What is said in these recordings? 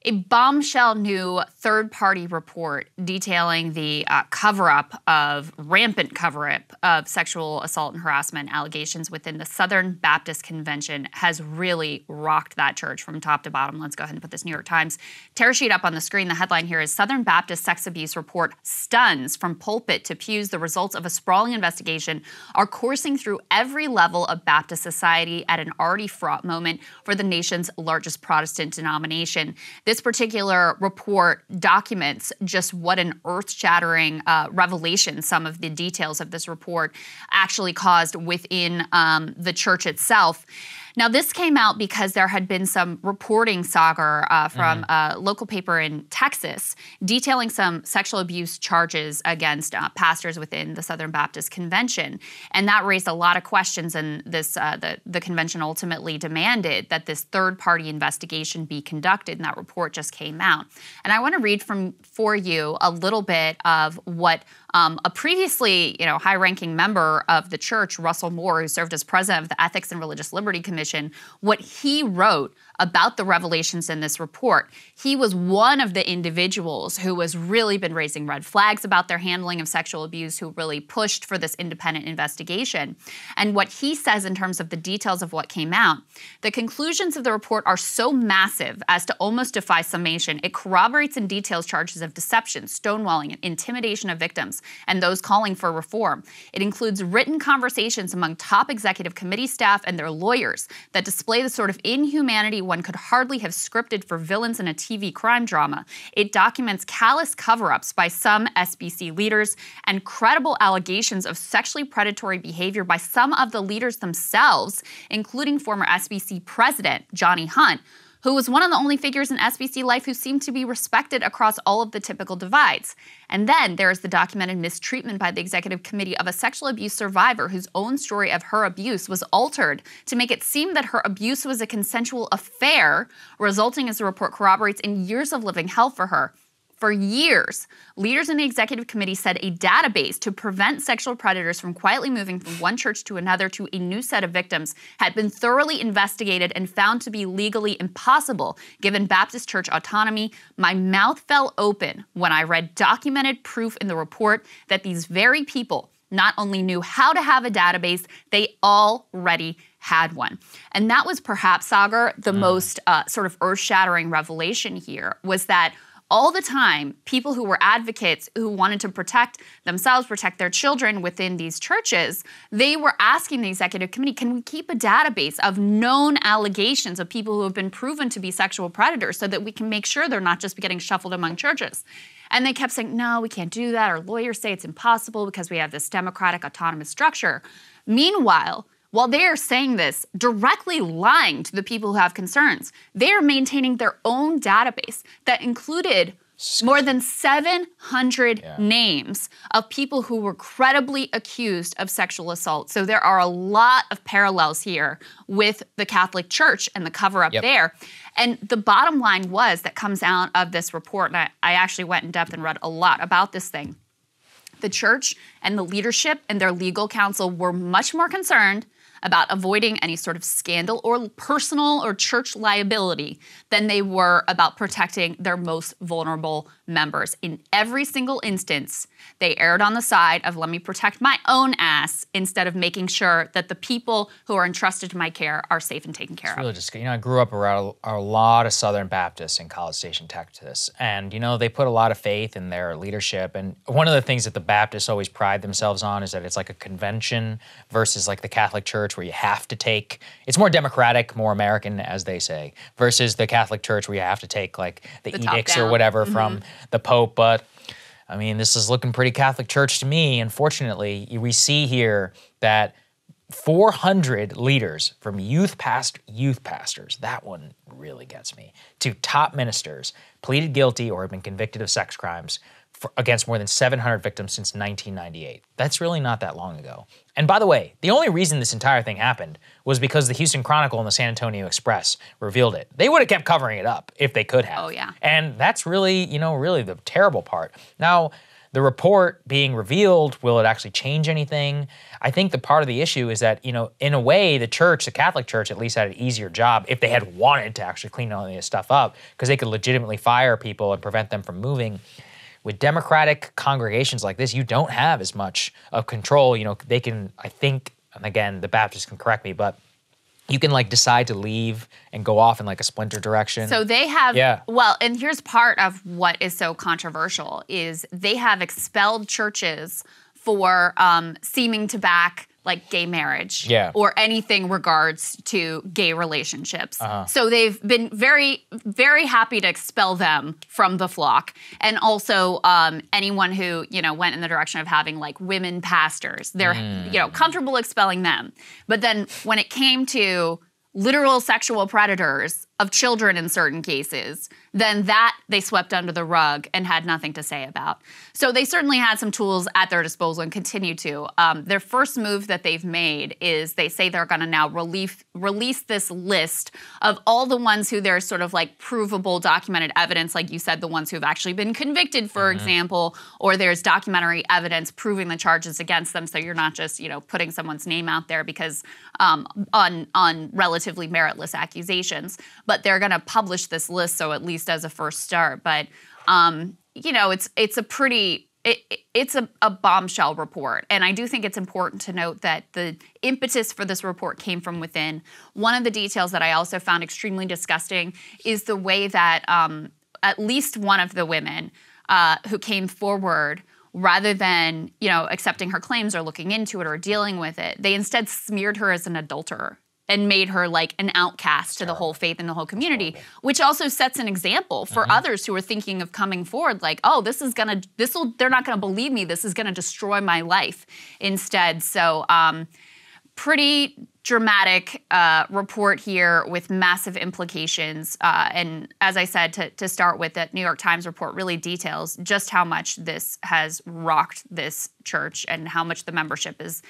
A bombshell new third-party report detailing the rampant cover-up of sexual assault and harassment allegations within the Southern Baptist Convention has really rocked that church from top to bottom. Let's go ahead and put this New York Times tear sheet up on the screen. The headline here is Southern Baptist Sex Abuse Report Stuns from Pulpit to Pews. The results of a sprawling investigation are coursing through every level of Baptist society at an already fraught moment for the nation's largest Protestant denomination. This particular report documents just what an earth-shattering revelation some of the details of this report actually caused within the church itself. Now, this came out because there had been some reporting, Saagar, from a local paper in Texas detailing some sexual abuse charges against pastors within the Southern Baptist Convention. And that raised a lot of questions, and this the convention ultimately demanded that this third-party investigation be conducted, and that report just came out. And I want to read for you a little bit of what a previously, high-ranking member of the church, Russell Moore, who served as president of the Ethics and Religious Liberty Commission, what he wrote about the revelations in this report. He was one of the individuals who has really been raising red flags about their handling of sexual abuse, who really pushed for this independent investigation. And what he says in terms of the details of what came out, the conclusions of the report are so massive as to almost defy summation. It corroborates and details charges of deception, stonewalling, and intimidation of victims and those calling for reform. It includes written conversations among top executive committee staff and their lawyers that display the sort of inhumanity one could hardly have scripted for villains in a TV crime drama. It documents callous cover-ups by some SBC leaders and credible allegations of sexually predatory behavior by some of the leaders themselves, including former SBC president Johnny Hunt, who was one of the only figures in SBC life who seemed to be respected across all of the typical divides. And then there is the documented mistreatment by the executive committee of a sexual abuse survivor whose own story of her abuse was altered to make it seem that her abuse was a consensual affair, resulting, as the report corroborates, in years of living hell for her. For years, leaders in the executive committee said a database to prevent sexual predators from quietly moving from one church to another to a new set of victims had been thoroughly investigated and found to be legally impossible given Baptist church autonomy. My mouth fell open when I read documented proof in the report that these very people not only knew how to have a database, they already had one. And that was perhaps, Saagar, the most sort of earth-shattering revelation here, was that all the time, people who were advocates who wanted to protect themselves, protect their children within these churches, they were asking the executive committee, can we keep a database of known allegations of people who have been proven to be sexual predators so that we can make sure they're not just getting shuffled among churches? And they kept saying, no, we can't do that. Our lawyers say it's impossible because we have this democratic autonomous structure. Meanwhile, while they are saying this, directly lying to the people who have concerns, they are maintaining their own database that included more than 700 names of people who were credibly accused of sexual assault. So there are a lot of parallels here with the Catholic Church and the cover-up there. And the bottom line that comes out of this report, and I actually went in depth and read a lot about this thing, the church and the leadership and their legal counsel were much more concerned about avoiding any sort of scandal or personal or church liability than they were about protecting their most vulnerable members. In every single instance, they erred on the side of let me protect my own ass instead of making sure that the people who are entrusted to my care are safe and taken care of. Really just, I grew up around a lot of Southern Baptists in College Station, Texas. And, they put a lot of faith in their leadership. And one of the things that the Baptists always pride themselves on is that it's like a convention versus like the Catholic Church where you have to take, it's more democratic, more American, as they say, versus the Catholic Church where you have to take like the edicts or whatever from the Pope. But I mean, this is looking pretty Catholic Church to me. Unfortunately, we see here that 400 leaders from youth pastors, that one really gets me, to top ministers pleaded guilty or have been convicted of sex crimes against more than 700 victims since 1998. That's really not that long ago. And by the way, the only reason this entire thing happened was because the Houston Chronicle and the San Antonio Express revealed it. They would have kept covering it up if they could have. Oh, yeah. And that's really, really the terrible part. Now, the report being revealed, will it actually change anything? I think the part of the issue is that, in a way, the Catholic Church at least had an easier job if they had wanted to actually clean all this stuff up, because they could legitimately fire people and prevent them from moving. With democratic congregations like this, you don't have as much of control. They can, I think, and again, the Baptists can correct me, but you can decide to leave and go off in a splinter direction. So they have, well, and here's part of what is so controversial is they have expelled churches for seeming to back gay marriage or anything regards to gay relationships. So they've been very, very happy to expel them from the flock. And also anyone who, went in the direction of having women pastors, they're, comfortable expelling them. But then when it came to literal sexual predators of children in certain cases, then that they swept under the rug and had nothing to say about. So they certainly had some tools at their disposal and continue to. Their first move that they've made is they say they're going to now release this list of all the ones who there's sort of provable documented evidence, like you said, the ones who've actually been convicted, for example, or there's documentary evidence proving the charges against them. So you're not just, putting someone's name out there because on relatively meritless accusations. But they're going to publish this list, so at least as a first start. But it's a pretty it's a bombshell report, and I do think it's important to note that the impetus for this report came from within. One of the details that I also found extremely disgusting is the way that at least one of the women who came forward, rather than accepting her claims or looking into it or dealing with it, they instead smeared her as an adulterer and made her an outcast to the whole faith and the whole community, which also sets an example for others who are thinking of coming forward, they're not gonna believe me, this is gonna destroy my life instead. So pretty dramatic report here with massive implications. And as I said, to start with, that New York Times report really details just how much this has rocked this church and how much the membership is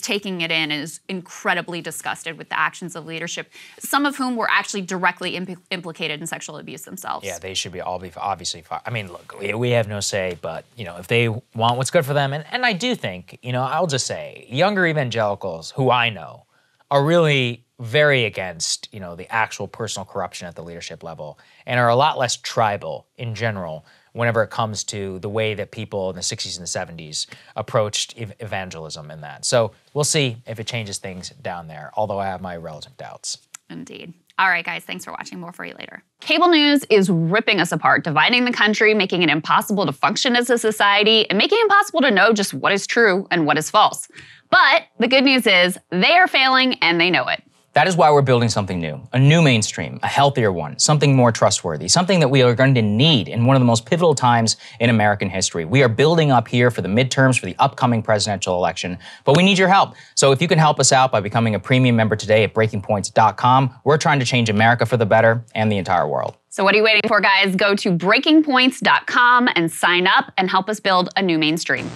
taking it in and is incredibly disgusted with the actions of leadership, some of whom were actually directly implicated in sexual abuse themselves. Yeah, they should all be obviously fired. I mean, look, we have no say, but if they want what's good for them, and I do think, I'll just say, younger evangelicals who I know are really very against, the actual personal corruption at the leadership level, and are a lot less tribal in general whenever it comes to the way that people in the 60s and the 70s approached evangelism and that. So we'll see if it changes things down there, although I have my relative doubts. Indeed. All right, guys, thanks for watching. More for you later. Cable news is ripping us apart, dividing the country, making it impossible to function as a society, and making it impossible to know just what is true and what is false. But the good news is they are failing and they know it. That is why we're building something new, a new mainstream, a healthier one, something more trustworthy, something that we are going to need in one of the most pivotal times in American history. We are building up here for the midterms, for the upcoming presidential election, but we need your help. So if you can help us out by becoming a premium member today at breakingpoints.com, we're trying to change America for the better and the entire world. So what are you waiting for, guys? Go to breakingpoints.com and sign up and help us build a new mainstream.